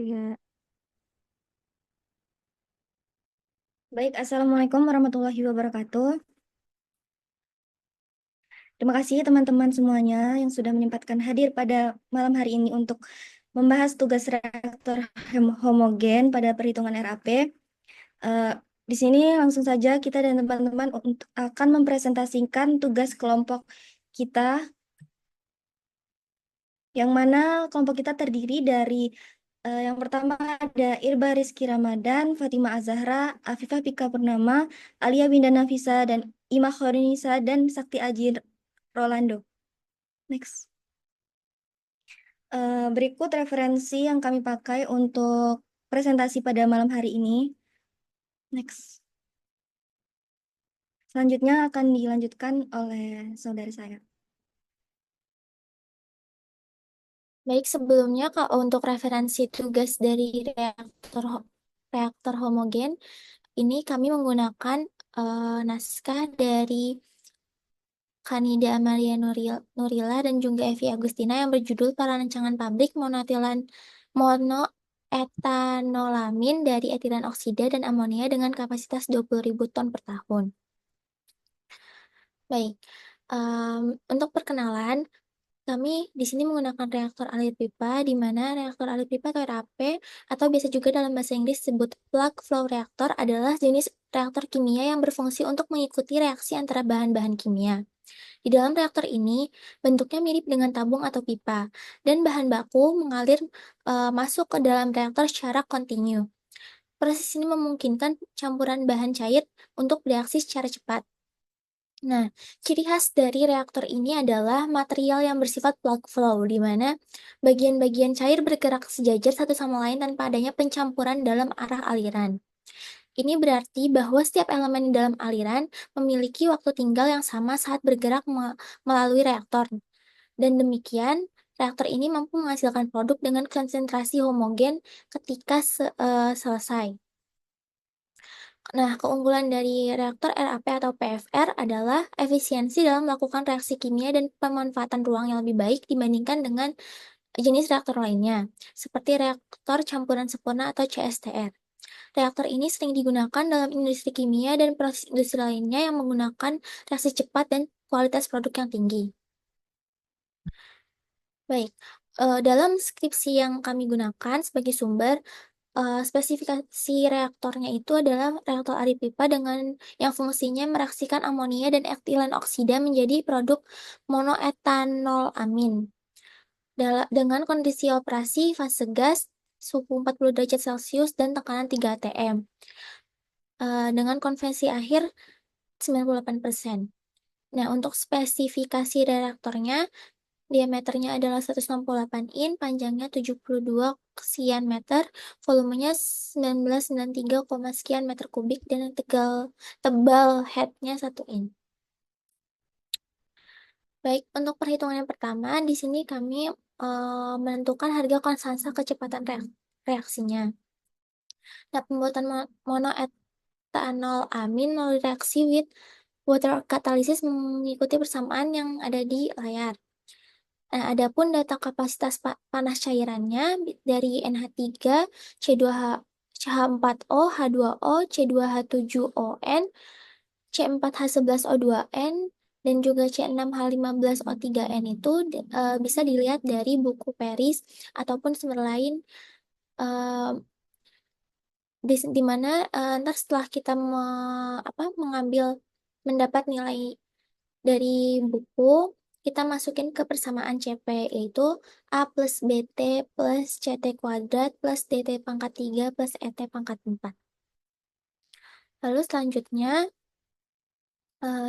Iya. Baik, Assalamualaikum warahmatullahi wabarakatuh. Terima kasih teman-teman semuanya yang sudah menyempatkan hadir pada malam hari ini untuk membahas tugas reaktor homogen pada perhitungan RAP. Eh, di sini langsung saja kita dan teman-teman akan mempresentasikan tugas kelompok kita, yang mana kelompok kita terdiri dari yang pertama ada Irba Rizky Ramadan, Fatima Azahra, Afifah Pika Purnama, Alia Winda Nafisa, dan Ima Khornisa, dan Sakti Aji Rolando. Next. Berikut referensi yang kami pakai untuk presentasi pada malam hari ini. Next. Selanjutnya akan dilanjutkan oleh saudari saya. Baik, sebelumnya Kak, untuk referensi tugas dari reaktor homogen, ini kami menggunakan naskah dari Kanida Amalia Nurila dan juga Evi Agustina yang berjudul Perancangan Pabrik Monoetanolamin dari etilen oksida dan amonia dengan kapasitas 20.000 ton per tahun. Baik, untuk perkenalan, kami di sini menggunakan reaktor alir pipa, di mana reaktor alir pipa atau RAP, atau biasa juga dalam bahasa Inggris disebut plug flow reactor, adalah jenis reaktor kimia yang berfungsi untuk mengikuti reaksi antara bahan-bahan kimia. Di dalam reaktor ini, bentuknya mirip dengan tabung atau pipa, dan bahan baku mengalir masuk ke dalam reaktor secara kontinu. Proses ini memungkinkan campuran bahan cair untuk bereaksi secara cepat. Nah, ciri khas dari reaktor ini adalah material yang bersifat plug flow, di mana bagian-bagian cair bergerak sejajar satu sama lain tanpa adanya pencampuran dalam arah aliran. Ini berarti bahwa setiap elemen di dalam aliran memiliki waktu tinggal yang sama saat bergerak melalui reaktor. Dan demikian, reaktor ini mampu menghasilkan produk dengan konsentrasi homogen ketika selesai. Nah, keunggulan dari reaktor RAP atau PFR adalah efisiensi dalam melakukan reaksi kimia dan pemanfaatan ruang yang lebih baik dibandingkan dengan jenis reaktor lainnya, seperti reaktor campuran sempurna atau CSTR. Reaktor ini sering digunakan dalam industri kimia dan proses industri lainnya yang menggunakan reaksi cepat dan kualitas produk yang tinggi. Baik, dalam skripsi yang kami gunakan sebagai sumber, spesifikasi reaktornya itu adalah reaktor air pipa dengan yang fungsinya mereaksikan amonia dan etilen oksida menjadi produk monoetanolamin. Dengan kondisi operasi fase gas, suhu 40 derajat Celcius dan tekanan 3 atm. Dengan konvensi akhir 98%. Nah, untuk spesifikasi reaktornya, diameternya adalah 168 in, panjangnya 72 sekian meter, volumenya 1993, sekian meter kubik, dan tebal headnya 1 in. Baik, untuk perhitungan yang pertama, di sini kami menentukan harga konstanta kecepatan reaksinya. Nah, pembuatan monoetanol amin melalui reaksi with water catalysis mengikuti persamaan yang ada di layar. Nah, adapun data kapasitas panas cairannya dari NH3, C2H, CH4O, H2O, C2H7ON, C4H11O2N, dan juga C6H15O3N itu bisa dilihat dari buku Paris ataupun sumber lain, eh, di mana ntar setelah kita mendapat nilai dari buku, kita masukin ke persamaan CP, yaitu A plus BT plus CT kuadrat plus DT pangkat 3 plus ET pangkat 4. Lalu selanjutnya,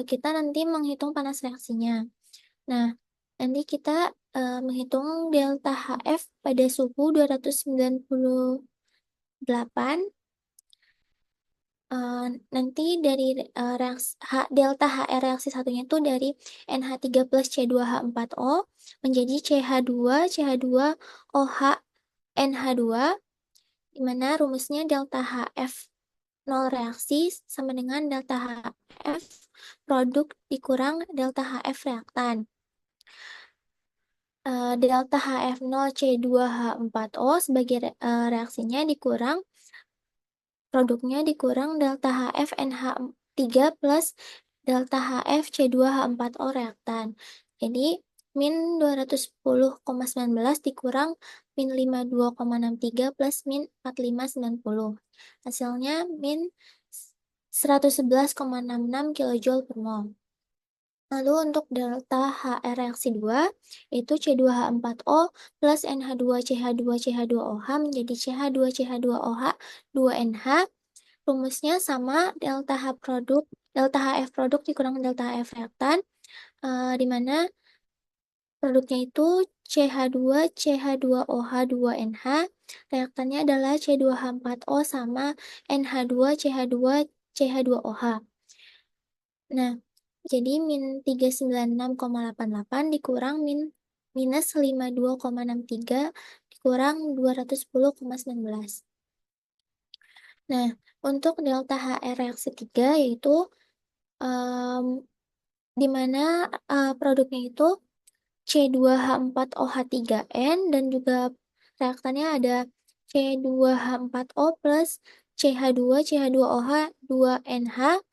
kita nanti menghitung panas reaksinya. Nah, nanti kita menghitung delta HF pada suhu 298. Nanti dari delta HR reaksi satunya itu dari NH3 plus C2H4O menjadi CH2OH NH2, di mana rumusnya delta HF 0 reaksi sama dengan delta HF produk dikurang delta HF reaktan. delta HF0C2H4O sebagai reaksinya dikurang produknya dikurang delta HF NH3 plus delta HF C2H4O reaktan. Jadi, min 210,19 dikurang min 52,63 plus min 4590. Hasilnya min 111,66 kJ per mol. Lalu untuk delta HR reaksi 2, itu C2H4O plus NH2CH2CH2OH menjadi CH2CH2OH 2NH. Rumusnya sama delta HF produk dikurang delta HF reaktan, di mana produknya itu CH2CH2OH 2NH, reaktannya adalah C2H4O sama NH2CH2CH2OH. Nah, jadi min 396,88 dikurang minus 52,63 dikurang 210,19. Nah, untuk delta HR reaksi 3 yaitu di mana produknya itu C2H4OH3N dan juga reaktannya ada C2H4O plus CH2CH2OH 2NH,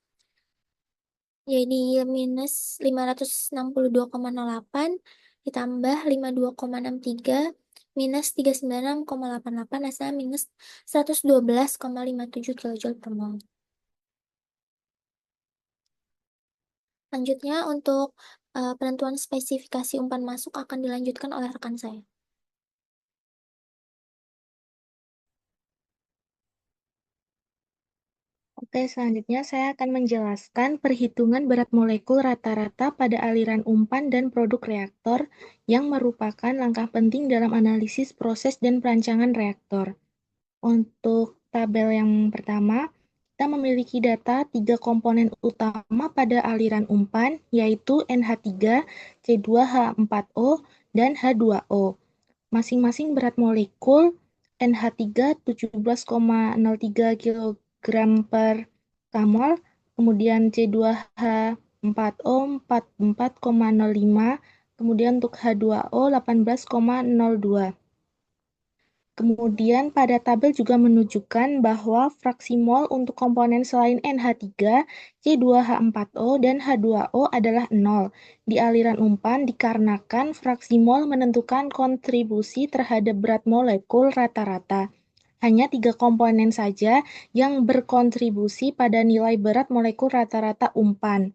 jadi minus 562,08 ditambah 52,63 minus 396,88 hasilnya minus 112,57 kJ per mol. Lanjutnya untuk penentuan spesifikasi umpan masuk akan dilanjutkan oleh rekan saya. Oke, selanjutnya saya akan menjelaskan perhitungan berat molekul rata-rata pada aliran umpan dan produk reaktor yang merupakan langkah penting dalam analisis proses dan perancangan reaktor. Untuk tabel yang pertama, kita memiliki data 3 komponen utama pada aliran umpan, yaitu NH3, C2H4O, dan H2O. Masing-masing berat molekul NH3 17,03 kg per mol, kemudian C2H4O 44,05, kemudian untuk H2O 18,02. Kemudian pada tabel juga menunjukkan bahwa fraksi mol untuk komponen selain NH3, C2H4O, dan H2O adalah 0 di aliran umpan dikarenakan fraksi mol menentukan kontribusi terhadap berat molekul rata-rata. Hanya 3 komponen saja yang berkontribusi pada nilai berat molekul rata-rata umpan.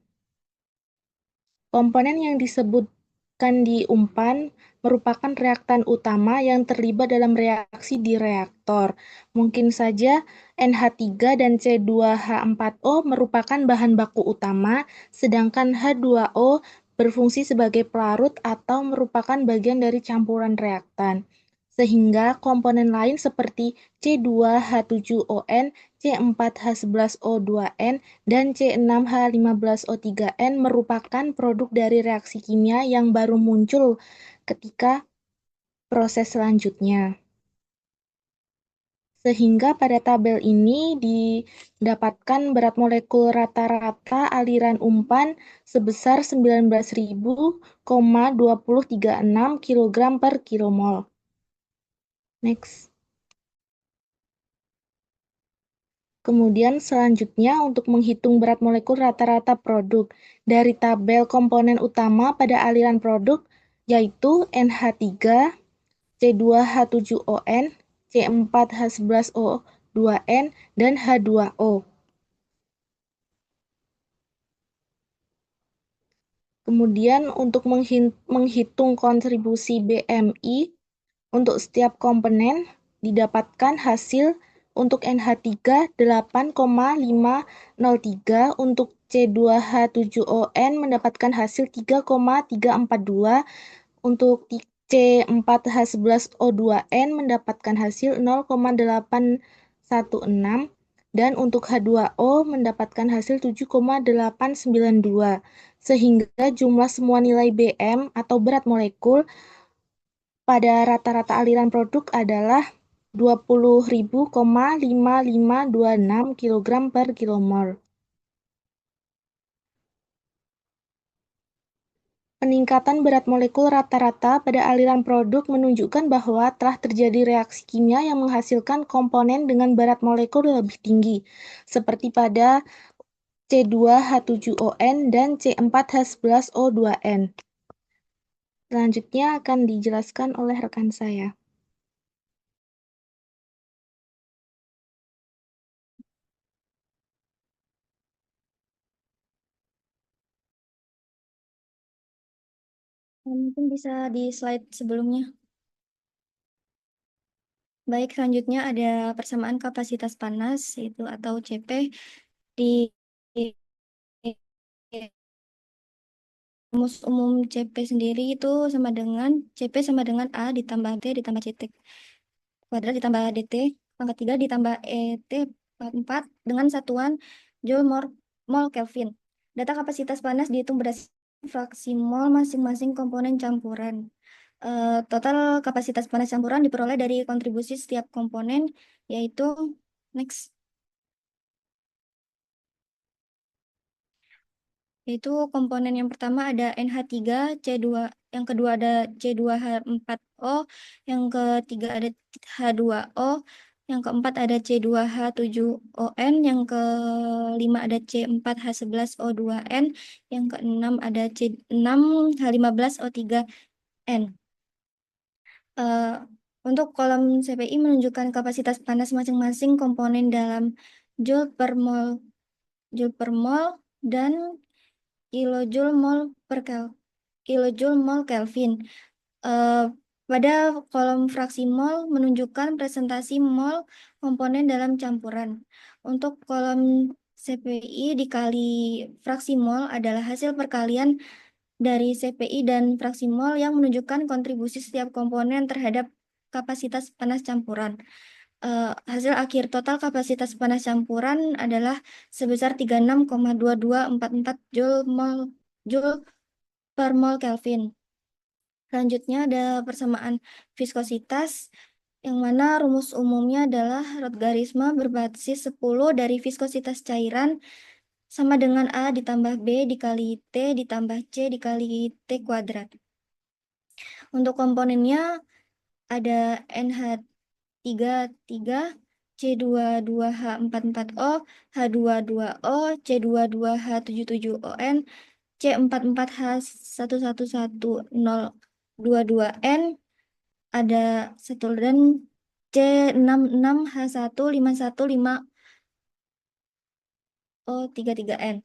Komponen yang disebutkan di umpan merupakan reaktan utama yang terlibat dalam reaksi di reaktor. Mungkin saja NH3 dan C2H4O merupakan bahan baku utama, sedangkan H2O berfungsi sebagai pelarut atau merupakan bagian dari campuran reaktan. Sehingga komponen lain seperti C2H7ON, C4H11O2N, dan C6H15O3N merupakan produk dari reaksi kimia yang baru muncul ketika proses selanjutnya. Sehingga pada tabel ini didapatkan berat molekul rata-rata aliran umpan sebesar 19.000,2036 kg per kilomol. Next. Kemudian selanjutnya untuk menghitung berat molekul rata-rata produk dari tabel komponen utama pada aliran produk yaitu NH3, C2H7ON, C4H11O2N, dan H2O. Kemudian untuk menghitung kontribusi BMI untuk setiap komponen didapatkan hasil untuk NH3 8,503, untuk C2H7ON mendapatkan hasil 3,342, untuk C4H11O2N mendapatkan hasil 0,816, dan untuk H2O mendapatkan hasil 7,892, sehingga jumlah semua nilai BM atau berat molekul pada rata-rata aliran produk adalah 20.000,5526 kg per kilomol. Peningkatan berat molekul rata-rata pada aliran produk menunjukkan bahwa telah terjadi reaksi kimia yang menghasilkan komponen dengan berat molekul lebih tinggi, seperti pada C2H7ON dan C4H11O2N. Selanjutnya akan dijelaskan oleh rekan saya. Mungkin bisa di slide sebelumnya. Baik, selanjutnya ada persamaan kapasitas panas, yaitu atau CP, di rumus umum CP sendiri itu sama dengan CP sama dengan A ditambah T ditambah CT kuadrat ditambah DT pangkat 3 ditambah ET pangkat 4 dengan satuan Joule mol Kelvin. Data kapasitas panas dihitung berdasarkan fraksi mol masing-masing komponen campuran. Total kapasitas panas campuran diperoleh dari kontribusi setiap komponen, yaitu next. Yaitu komponen yang pertama ada NH3, C2, yang kedua ada C2H4O, yang ketiga ada H2O, yang keempat ada C2H7ON, yang kelima ada C4H11O2N, yang keenam ada C6H15O3N. Untuk kolom CPI menunjukkan kapasitas panas masing-masing komponen dalam Joule per mol dan kilojoule mol Kelvin. Pada kolom fraksi mol menunjukkan presentasi mol komponen dalam campuran. Untuk kolom CPI dikali fraksi mol adalah hasil perkalian dari CPI dan fraksi mol yang menunjukkan kontribusi setiap komponen terhadap kapasitas panas campuran. Hasil akhir total kapasitas panas campuran adalah sebesar 36,2244 Joule per mol Kelvin. Selanjutnya ada persamaan viskositas, yang mana rumus umumnya adalah logaritma berbasis 10 dari viskositas cairan sama dengan A ditambah B dikali T ditambah C dikali T kuadrat. Untuk komponennya ada NH33, C22H44O, H22O, C22H77ON, C44H1111022N, ada satu dan C66H15150O33N.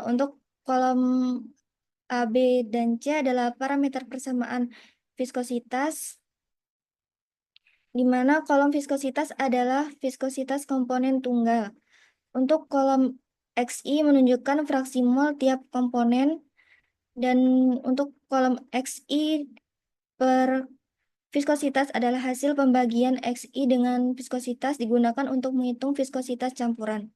Untuk kolom A, B, dan C adalah parameter persamaan viskositas, di mana kolom viskositas adalah viskositas komponen tunggal. Untuk kolom XI menunjukkan fraksi mol tiap komponen, dan untuk kolom XI per viskositas adalah hasil pembagian XI dengan viskositas digunakan untuk menghitung viskositas campuran.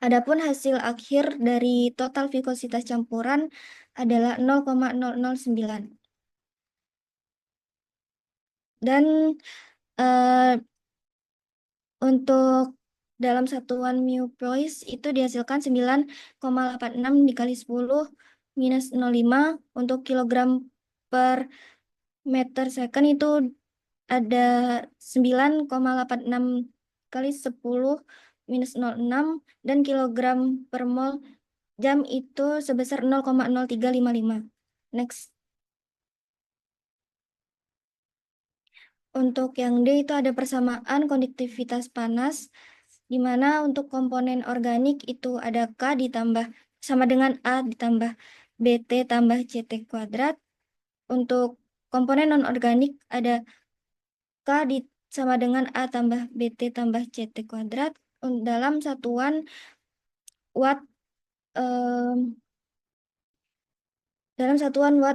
Adapun hasil akhir dari total viskositas campuran adalah 0,009. Dan untuk dalam satuan μPoise itu dihasilkan 9,86 dikali 10 minus 0,5 untuk kilogram per meter second itu ada 9,86 kali 10 minus 0,6 dan kilogram per mol jam itu sebesar 0,0355. Next. Untuk yang D itu ada persamaan konduktivitas panas, di mana untuk komponen organik itu ada K ditambah sama dengan A ditambah BT tambah CT kuadrat. Untuk komponen non-organik ada K sama dengan A tambah BT tambah CT kuadrat dalam satuan watt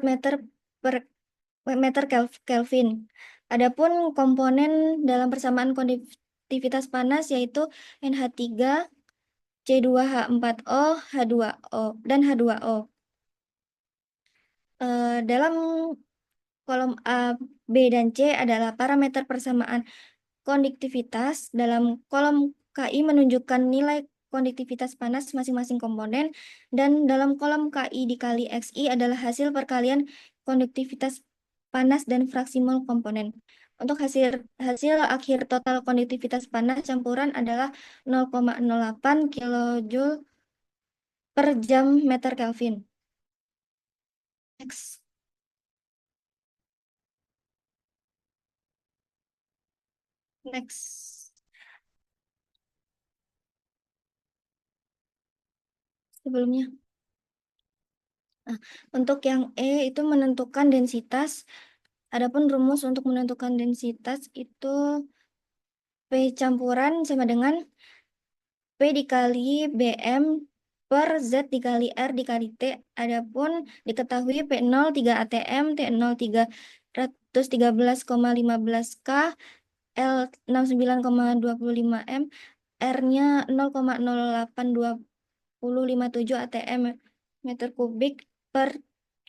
meter per meter Kelvin. Adapun komponen dalam persamaan konduktivitas panas yaitu NH3, C2H4O, H2O, dan H2O. Dalam kolom A, B, dan C adalah parameter persamaan konduktivitas. Dalam kolom KI menunjukkan nilai konduktivitas panas masing-masing komponen, dan dalam kolom KI dikali XI adalah hasil perkalian konduktivitas panas dan fraksi mol komponen. Untuk hasil akhir total konduktivitas panas campuran adalah 0,08 kilojoule per jam meter Kelvin. Next. Next. Sebelumnya. Nah, untuk yang E itu menentukan densitas. Adapun rumus untuk menentukan densitas itu P campuran sama dengan P dikali BM per Z dikali R dikali T. Adapun diketahui P0 3 ATM, T0 313,15 K, L 69,25 M, R-nya 0,0827 ATM meter kubik per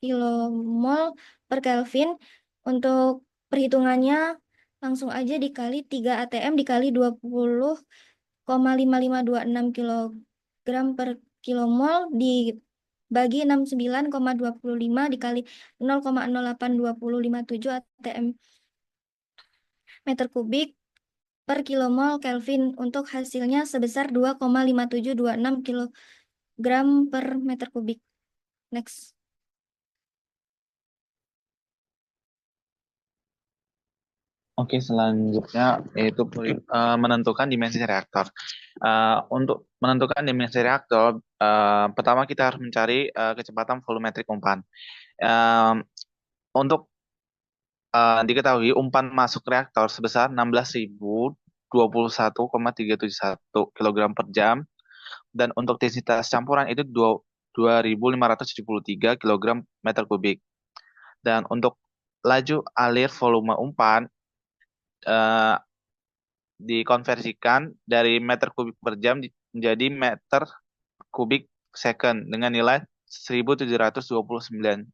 kilomol per Kelvin. Untuk perhitungannya langsung aja dikali 3 ATM dikali 20,5526 kilogram per kilomol dibagi 69,25 dikali 0,082057 ATM meter kubik per kilomol Kelvin. Untuk hasilnya sebesar 2,5726 kilogram per meter kubik. Next. Oke, selanjutnya yaitu menentukan dimensi reaktor. Untuk menentukan dimensi reaktor, pertama kita harus mencari kecepatan volumetrik umpan. Untuk diketahui umpan masuk reaktor sebesar 16.021,371 kg per jam, dan untuk densitas campuran itu 2.573 kg meter kubik. Dan untuk laju alir volume umpan dikonversikan dari meter kubik per jam menjadi meter kubik second dengan nilai 1.729.009.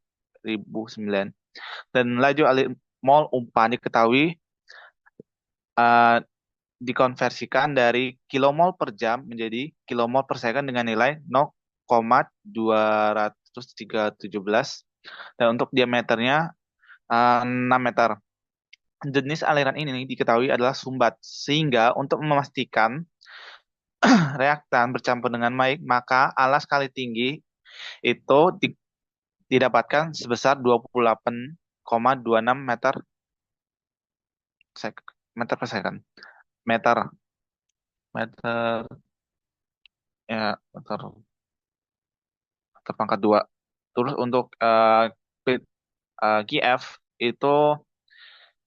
Dan laju alir mol umpan diketahui dikonversikan dari kilomol per jam menjadi kilomol per second dengan nilai 0,217, dan untuk diameternya 6 meter. Jenis aliran ini diketahui adalah sumbat, sehingga untuk memastikan reaktan bercampur dengan baik, maka alas kali tinggi itu didapatkan sebesar 28,26 meter per second. Meter ya, meter pangkat 2. Terus untuk QF itu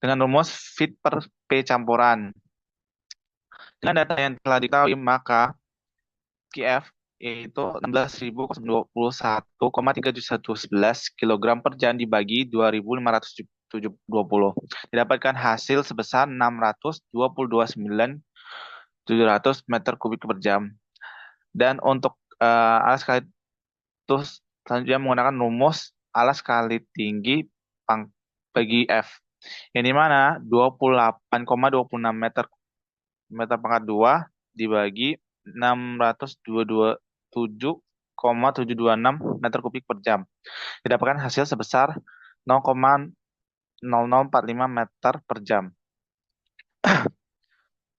dengan rumus fit per P campuran. Dengan data yang telah diketahui, maka QF yaitu 16.021,311 kg per jam dibagi 2.520. Didapatkan hasil sebesar 622.900 meter kubik per jam. Dan untuk alas kali terus selanjutnya menggunakan rumus alas kali tinggi bagi F, yang dimana 28,26 meter pangkat 2 dibagi 627,726 meter kubik per jam. Didapatkan hasil sebesar 0,0045 meter per jam.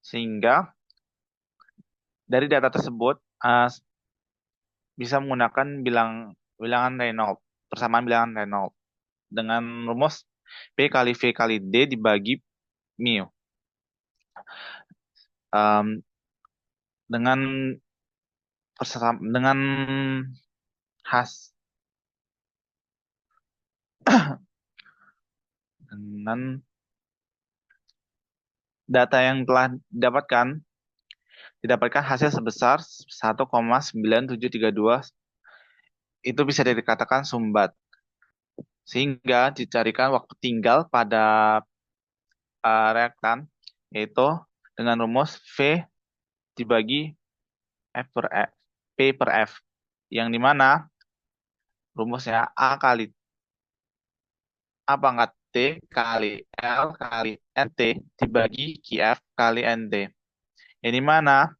Sehingga dari data tersebut bisa menggunakan bilangan Reynolds, persamaan bilangan Reynolds dengan rumus P kali V kali D dibagi mu. Dengan dengan data yang telah didapatkan hasil sebesar 1,9732, itu bisa dikatakan sumbat, sehingga dicarikan waktu tinggal pada reaktan, yaitu dengan rumus V dibagi P per F, yang dimana rumusnya A pangkat T kali L kali NT dibagi QF kali NT, yang dimana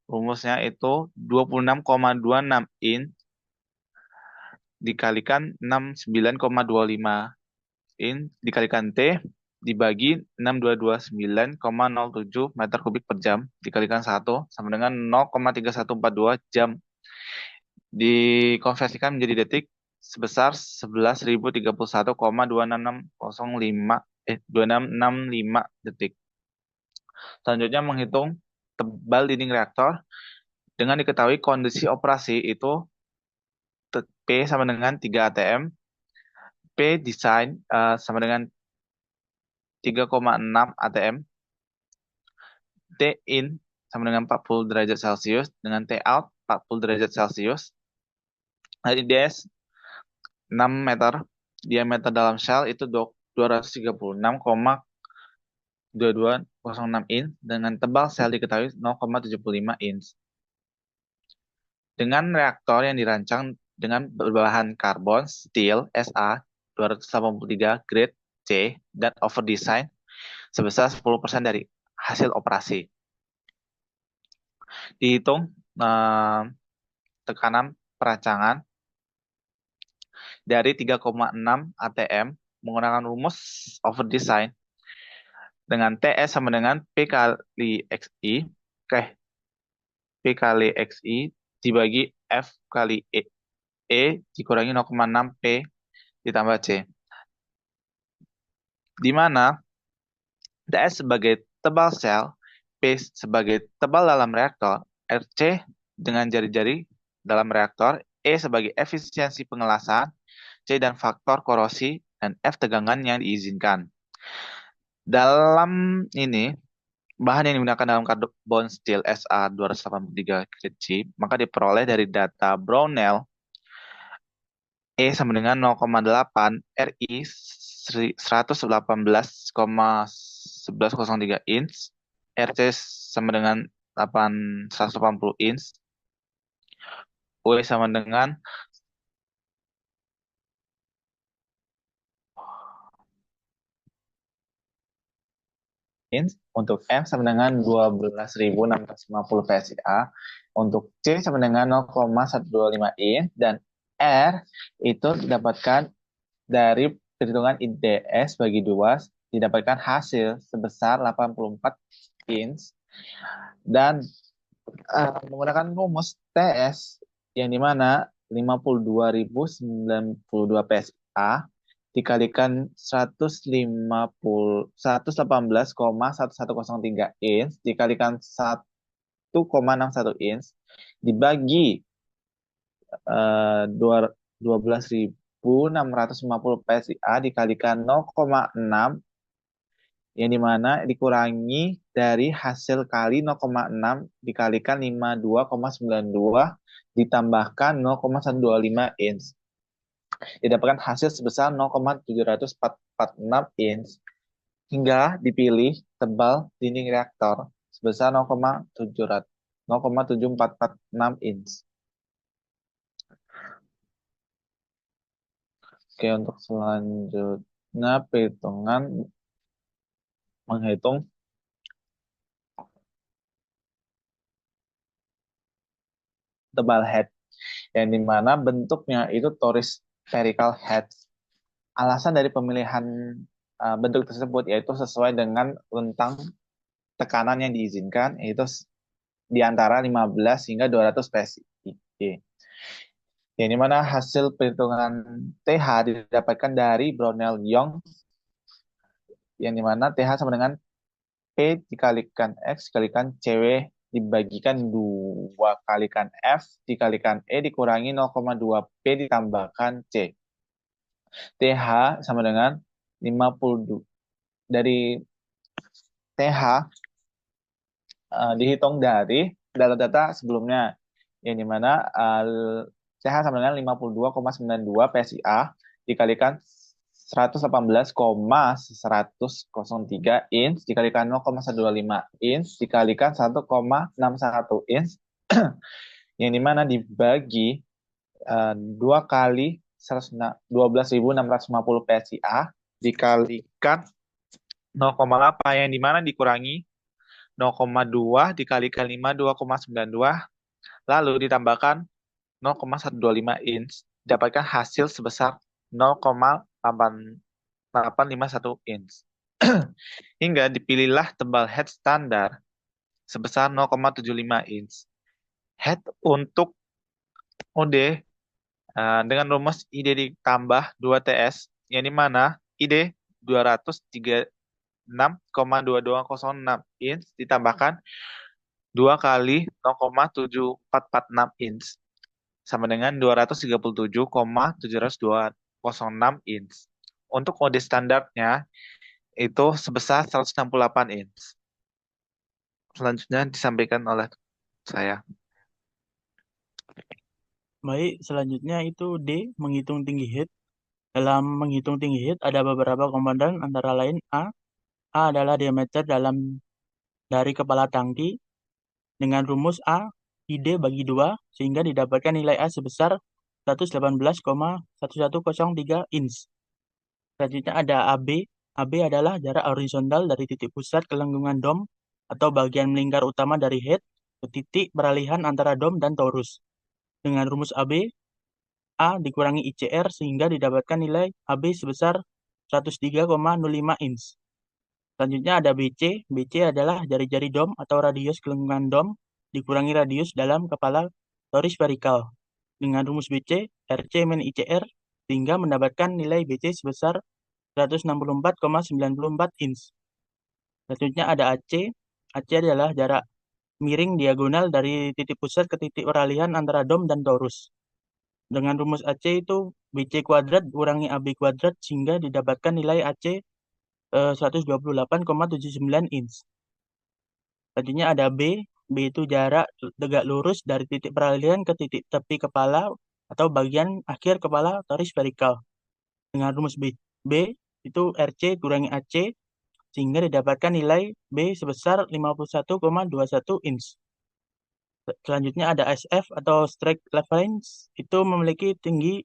rumusnya itu 26,26 in dikalikan 69,25 in dikalikan T dibagi 6229,07 meter kubik per jam dikalikan 1 sama dengan 0,3142 jam dikonversikan menjadi detik sebesar 11.031,2665 detik. Selanjutnya menghitung tebal dinding reaktor dengan diketahui kondisi operasi itu P sama dengan 3 atm, P design sama dengan 3,6 atm, T in sama dengan 40 derajat Celcius dengan T out 40 derajat Celcius. Jadi DS 6 meter, diameter dalam shell itu 236,2206 inch dengan tebal sel diketahui 0,75 inch. Dengan reaktor yang dirancang dengan berbahan karbon steel SA 283 grade C dan overdesign sebesar 10% dari hasil operasi. Dihitung tekanan perancangan dari 3,6 atm menggunakan rumus overdesign dengan TS sama dengan P kali XI, P kali XI dibagi F kali E dikurangi 0,6 P ditambah C. Di mana TS sebagai tebal sel, P sebagai tebal dalam reaktor, RC dengan jari-jari dalam reaktor, E sebagai efisiensi pengelasan, C dan faktor korosi, dan F tegangan yang diizinkan. Dalam ini, bahan yang digunakan dalam karbon steel SA 283 grade C, maka diperoleh dari data Brownell E sama dengan 0,8 RI 118,1103 inch, RC sama dengan 180 inch, W sama dengan inch, untuk M sama dengan 12.650 PSIA, untuk C sama dengan 0,125 inch, dan R itu didapatkan dari perhitungan IDS bagi 2, didapatkan hasil sebesar 84 inch, dan menggunakan rumus TS yang dimana 52.092 PSA dikalikan 118,1103 inch dikalikan 1,61 inch dibagi 12.650 PSA dikalikan 0,6 yang dimana dikurangi dari hasil kali 0,6 dikalikan 52,92 ditambahkan 0,125 inch. Didapatkan hasil sebesar 0,746 inch hingga dipilih tebal dinding reaktor sebesar 0,7446 inch. Oke, untuk selanjutnya perhitungan menghitung tebal head yang dimana bentuknya itu torus spherical head. Alasan dari pemilihan bentuk tersebut yaitu sesuai dengan rentang tekanan yang diizinkan yaitu di antara 15 hingga 200 PSI. Yang dimana hasil perhitungan TH didapatkan dari Brownell-Young yang dimana TH sama dengan P dikalikan X dikalikan CW dibagikan 2 kalikan F dikalikan E dikurangi 0,2 P ditambahkan C. TH sama dengan 52. Dari TH dihitung dari data sebelumnya yang dimana TH sama dengan 52,92 PSIA dikalikan 118,103 inch dikalikan 0,125 inch dikalikan 1,61 inch yang dimana dibagi 2 kali 12.650 PSIA dikalikan 0,8 yang dimana dikurangi 0,2 dikalikan 5, 2,92, lalu ditambahkan 0,125 inch, dapatkan hasil sebesar 0,8851 inch. Hingga dipilihlah tebal head standar sebesar 0,75 inch. Head untuk OD dengan rumus ID ditambah 2TS, yang dimana ID 236,2206 inch ditambahkan 2 kali 0,7446 inch sama dengan 237,706 inch. Untuk OD standarnya itu sebesar 168 inch. Selanjutnya disampaikan oleh saya. Baik, selanjutnya itu D, menghitung tinggi head. Dalam menghitung tinggi head ada beberapa komponen antara lain A. A adalah diameter dari kepala tangki dengan rumus A ID bagi 2 sehingga didapatkan nilai A sebesar 118,1103 inch. Selanjutnya ada AB. AB adalah jarak horizontal dari titik pusat ke lengkungan dom atau bagian melingkar utama dari head ke titik peralihan antara dom dan torus. Dengan rumus AB, A dikurangi ICR sehingga didapatkan nilai AB sebesar 103,05 inch. Selanjutnya ada BC. BC adalah jari-jari dom atau radius gelengkungan dom dikurangi radius dalam kepala toris vertikal. Dengan rumus BC, RC min ICR sehingga mendapatkan nilai BC sebesar 164,94 inch. Selanjutnya ada AC. AC adalah jarak miring diagonal dari titik pusat ke titik peralihan antara dom dan torus. Dengan rumus AC itu BC kuadrat kurangi AB kuadrat sehingga didapatkan nilai AC 128,79 inch. Selanjutnya ada B. B itu jarak tegak lurus dari titik peralihan ke titik tepi kepala atau bagian akhir kepala toris vertikal. Dengan rumus B itu RC kurangi AC sehingga didapatkan nilai B sebesar 51,21 inch. Selanjutnya ada SF atau strike reference, itu memiliki tinggi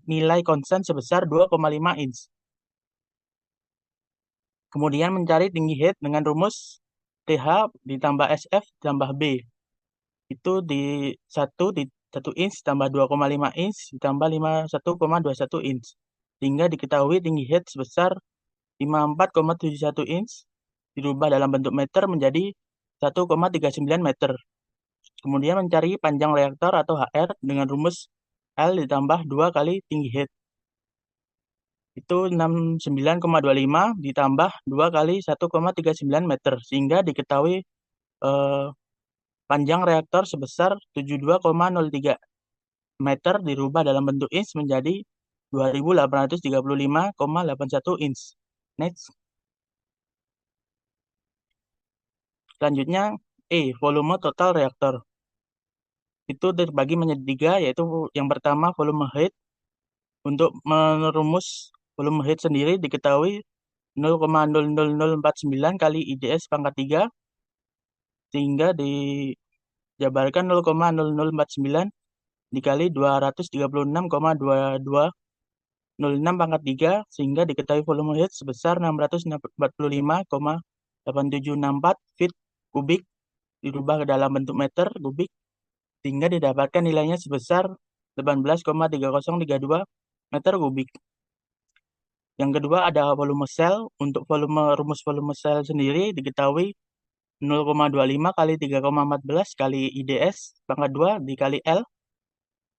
nilai konstan sebesar 2,5 inch. Kemudian mencari tinggi head dengan rumus TH ditambah SF ditambah B. Itu di 1 inch tambah 2,5 inch ditambah 51,21 inch. Sehingga diketahui tinggi head sebesar 54,71 inch dirubah dalam bentuk meter menjadi 1,39 meter. Kemudian mencari panjang reaktor atau HR dengan rumus L ditambah 2 kali tinggi head. Itu 69,25 ditambah 2 kali 1,39 meter. Sehingga diketahui panjang reaktor sebesar 72,03 meter dirubah dalam bentuk inch menjadi 2835,81 inch. Next. Selanjutnya volume total reaktor. Itu terbagi menjadi 3, yaitu yang pertama volume head. Untuk merumus volume head sendiri diketahui 0,00049 kali IDS pangkat 3 sehingga dijabarkan 0,0049 dikali 236,2206 pangkat 3 sehingga diketahui volume head sebesar 645,8764 feet kubik dirubah ke dalam bentuk meter kubik sehingga didapatkan nilainya sebesar 18,3032 meter kubik. Yang kedua ada volume sel. Untuk rumus volume sel sendiri diketahui 0,25 kali 3,14 kali IDS pangkat 2 dikali L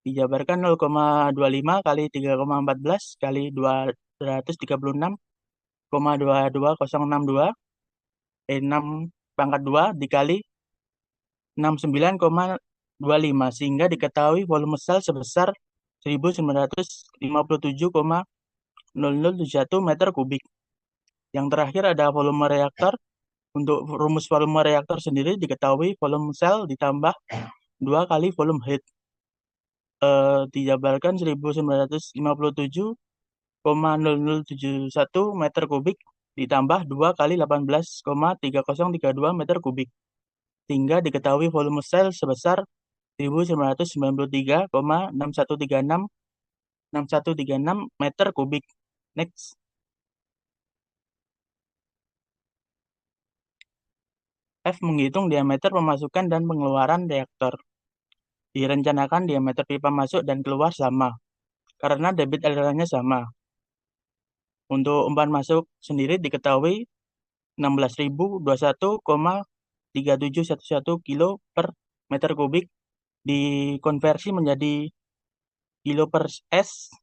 dijabarkan 0,25 kali 3,14 kali 236,22062 6 pangkat 2 dikali 69,25 sehingga diketahui volume sel sebesar 1957,0071 meter kubik. Yang terakhir ada volume reaktor. Untuk rumus volume reaktor sendiri diketahui volume sel ditambah 2 kali volume head. Dijabarkan 1957,0071 meter kubik ditambah 2 kali 18,3032 meter kubik. Sehingga diketahui volume sel sebesar 1993,6136 meter kubik. Next. F menghitung diameter pemasukan dan pengeluaran reaktor. Direncanakan diameter pipa masuk dan keluar sama, karena debit alirannya sama. Untuk umpan masuk sendiri diketahui 16.021,3711 kilo per meter kubik, dikonversi menjadi kilo per S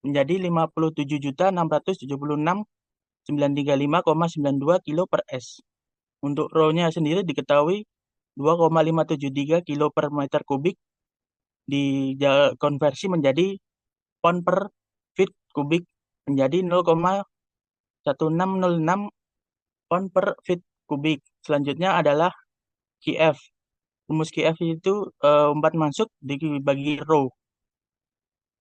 menjadi 57.676.935,92 kilo per S. Untuk rho-nya sendiri diketahui 2,573 kilo per meter kubik, dikonversi menjadi pon per feet kubik menjadi 0,1606 pon per feet kubik. Selanjutnya adalah QF. Rumus QF itu umpan masuk dibagi rho.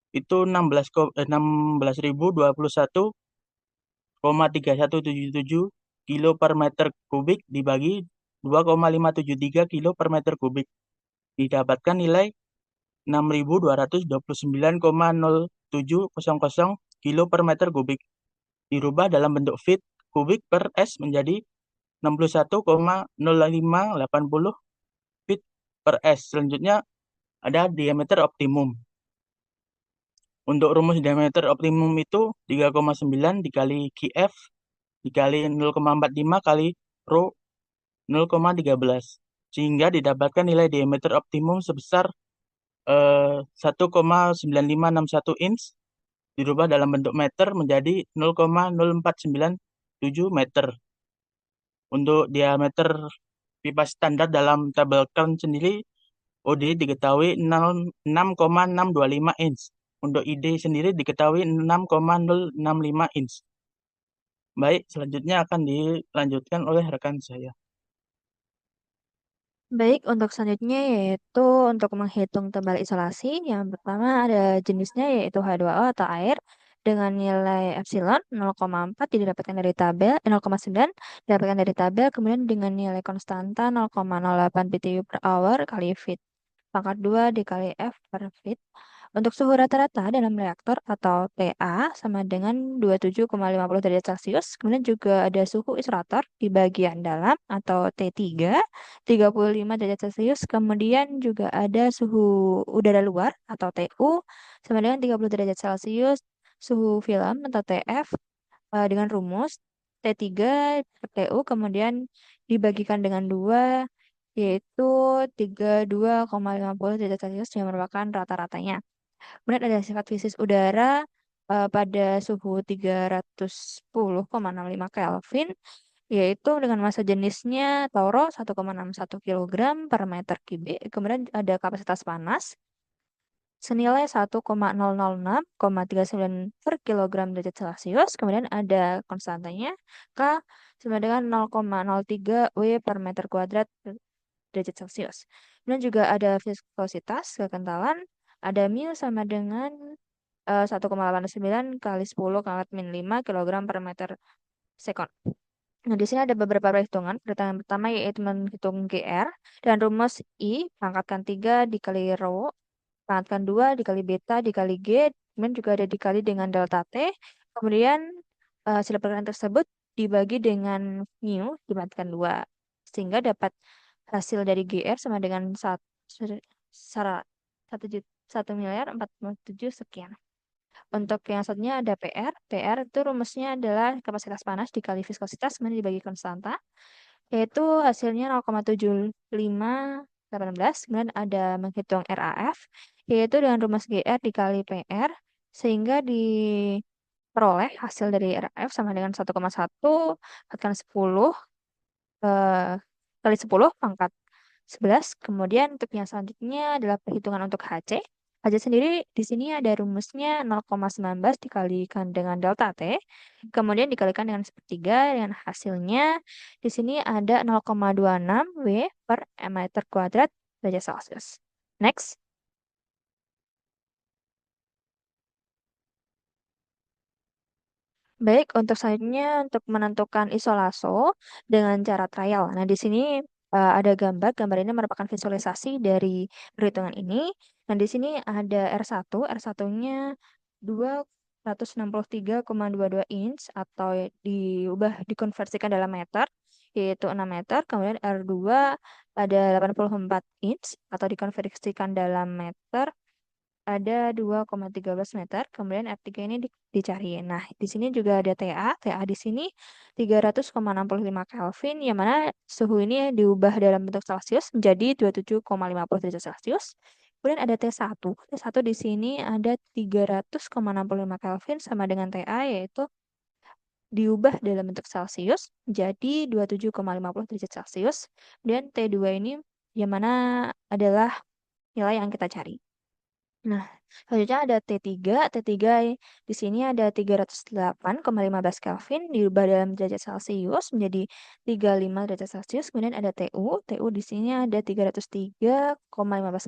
Itu 16.021,3177 kilo per meter kubik dibagi 2,573 kilo per meter kubik. Didapatkan nilai 6.229,0700 kilo per meter kubik. Dirubah dalam bentuk feet kubik per S menjadi 61,0580 feet per S. Selanjutnya ada diameter optimum. Untuk rumus diameter optimum itu 3,9 dikali QF dikali 0,45 kali rho 0,13. Sehingga didapatkan nilai diameter optimum sebesar 1,9561 inch dirubah dalam bentuk meter menjadi 0,0497 meter. Untuk diameter pipa standar dalam tabel Kern sendiri, OD diketahui 6,625 inch. Untuk ID sendiri diketahui 6,065 inch. Baik, selanjutnya akan dilanjutkan oleh rekan saya. Baik, untuk selanjutnya yaitu untuk menghitung tebal isolasi. Yang pertama ada jenisnya yaitu H2O atau air dengan nilai epsilon 0,4 didapatkan dari tabel, 0,9 didapatkan dari tabel, kemudian dengan nilai konstanta 0,08 BTU per hour kali feet. Pangkat 2 dikali F per feet. Untuk suhu rata-rata dalam reaktor atau TA sama dengan 27,50 derajat Celcius. Kemudian juga ada suhu isolator di bagian dalam atau T3, 35 derajat Celcius. Kemudian juga ada suhu udara luar atau TU sama dengan 30 derajat Celcius. Suhu film atau TF dengan rumus T3 per TU kemudian dibagikan dengan 2 yaitu 32,50 derajat Celcius yang merupakan rata-ratanya. Kemudian ada sifat fisis udara pada suhu 310,65 Kelvin, yaitu dengan massa jenisnya Toro 1,61 kg per meter kubik. Kemudian ada kapasitas panas senilai 1,006,39 per kilogram derajat Celcius. Kemudian ada konstantanya K sama dengan 0,03 W per meter kuadrat derajat Celcius. Kemudian juga ada viskositas, kekentalan, ada mu sama dengan 1,89 kali 10 kali min 5 kg per meter sekon. Nah, di sini ada beberapa perhitungan. Perhitungan pertama yaitu menghitung GR dan rumus I pangkatkan 3 dikali rho, pangkatkan 2 dikali beta dikali G, kemudian juga ada dikali dengan delta T. Kemudian hasil perkalian tersebut dibagi dengan mu dipangkatkan 2. Sehingga dapat hasil dari GR sama dengan 1.047 sekian. Untuk yang selanjutnya ada PR. PR itu rumusnya adalah kapasitas panas dikali viskositas kemudian dibagi konstanta, yaitu hasilnya 0,7518. Kemudian ada menghitung RAF, yaitu dengan rumus GR dikali PR, sehingga diperoleh hasil dari RAF sama dengan 1,1 kali 10 kali 10 pangkat 11. Kemudian untuk yang selanjutnya adalah perhitungan untuk HC. HC sendiri di sini ada rumusnya 0,19 dikalikan dengan delta T, kemudian dikalikan dengan sepertiga, dengan hasilnya di sini ada 0,26 W per meter kuadrat derajat Celcius. Next. Baik, untuk selanjutnya untuk menentukan isolaso dengan cara trial. Nah, di sini ada gambar. Gambar ini merupakan visualisasi dari perhitungan ini. Nah, di sini ada R1. R1-nya 263,22 inch atau dikonversikan dalam meter. yaitu 6 meter, kemudian R2 ada 84 inch atau dikonversikan dalam meter ada 2,13 meter, kemudian R3 ini dicari. Nah, di sini juga ada TA di sini 300,65 Kelvin, yang mana suhu ini diubah dalam bentuk Celcius menjadi 27,50 derajat Celcius. Kemudian ada T1. T1 di sini ada 300,65 Kelvin sama dengan TA, yaitu diubah dalam bentuk Celcius menjadi 27,50 derajat Celcius. Kemudian T2 ini yang mana adalah nilai yang kita cari. Nah, selanjutnya ada T3. T3 di sini ada 308,15 Kelvin diubah dalam derajat Celcius menjadi 35 derajat Celcius. Kemudian ada TU. TU di sini ada 303,15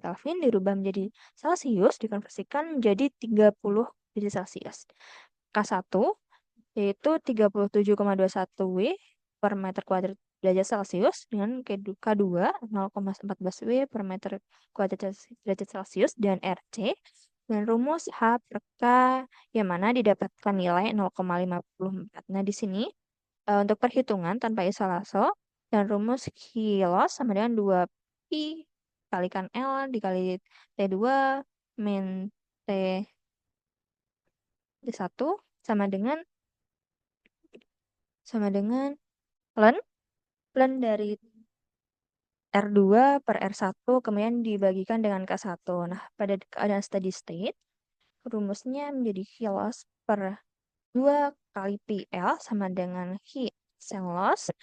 Kelvin dirubah menjadi Celcius dikonversikan menjadi 30 derajat Celcius. K1 yaitu 37,21 W per meter kuadrat derajat Celcius dengan K2 0,14 W per meter kuadrat derajat Celcius dan RC dan rumus H per K yang mana didapatkan nilai 0,54. Nah, di sini untuk perhitungan tanpa isolase dan rumus kilos sama dengan 2 pi kalikan L dikali T2 min T1 sama dengan ln dari R2 per R1 kemudian dibagikan dengan K1. Nah, pada keadaan steady state, rumusnya menjadi kilos per 2 kali PL sama dengan Hi sen loss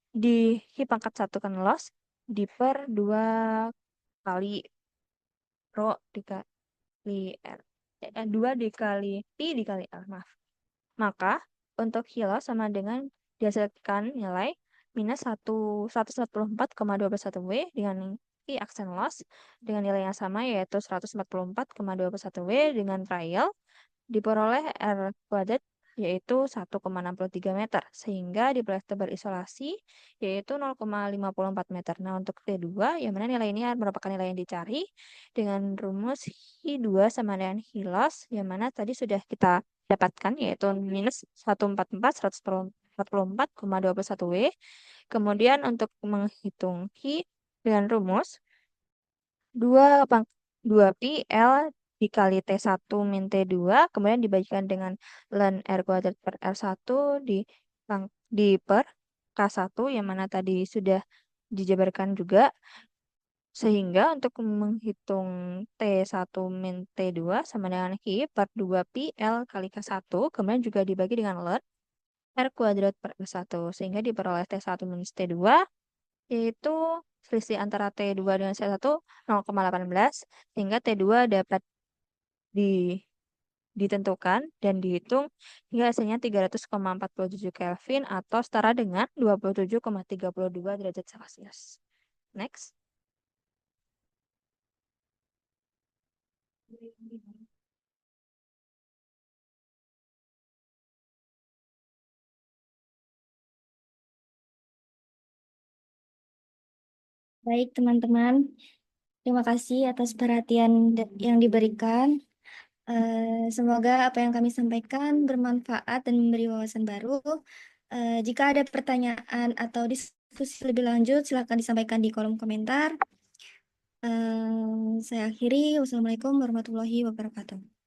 di Hi pangkat 1 kan loss di per 2 kali Rho dikali R. 2 dikali Pi dikali R, maaf. Maka untuk kilos sama dengan dihasilkan nilai minus 144,21 W dengan I aksen loss dengan nilai yang sama yaitu 144,21 W dengan trial diperoleh R kuadrat yaitu 1,63 meter sehingga diperoleh tebar isolasi yaitu 0,54 meter. Nah, untuk T2 yang mana nilai ini merupakan nilai yang dicari dengan rumus I2 sama dengan I loss yang mana tadi sudah kita dapatkan yaitu minus 144,21 W. Kemudian untuk menghitung Ki dengan rumus 2 pi L dikali T1 min T2 kemudian dibagikan dengan ln R kuadrat per R1 di per K1 yang mana tadi sudah dijabarkan juga sehingga untuk menghitung T1 min T2 sama dengan Ki per 2 pi L kali K1 kemudian juga dibagi dengan ln R kuadrat per R1 sehingga diperoleh T1 minus T2 yaitu selisih antara T2 dengan C1 0,18 sehingga T2 dapat ditentukan dan dihitung hingga hasilnya 300,47 Kelvin atau setara dengan 27,32 derajat Celcius. Next. Baik, teman-teman. Terima kasih atas perhatian yang diberikan. Semoga apa yang kami sampaikan bermanfaat dan memberi wawasan baru. Jika ada pertanyaan atau diskusi lebih lanjut, silakan disampaikan di kolom komentar. Saya akhiri. Wassalamualaikum warahmatullahi wabarakatuh.